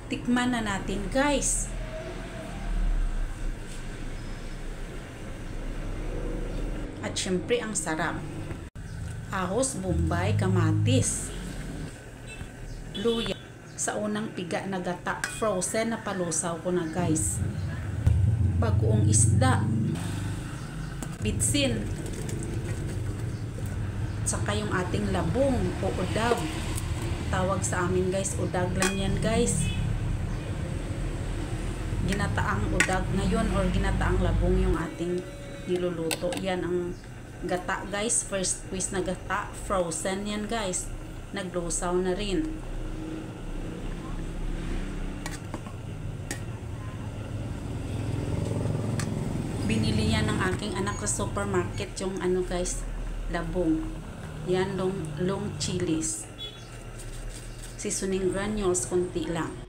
Tikman na natin, guys. At syempre, ang sarap. Ahos, bombay, kamatis, luya. Sa unang piga na gata, frozen na palusaw ko na, guys. Bagoong isda, bitsin, saka yung ating labong o udag. Tawag sa amin, guys, udag lang yan, guys. Ginataang udag ngayon or ginataang labong yung ating niluluto. Yan ang gata, guys. First squeeze na gata, frozen yan, guys. Naglusaw na rin. Binili yan ng aking anak sa supermarket, yung ano, guys, labong. Yan, long chilies. Seasoning granules, konti lang.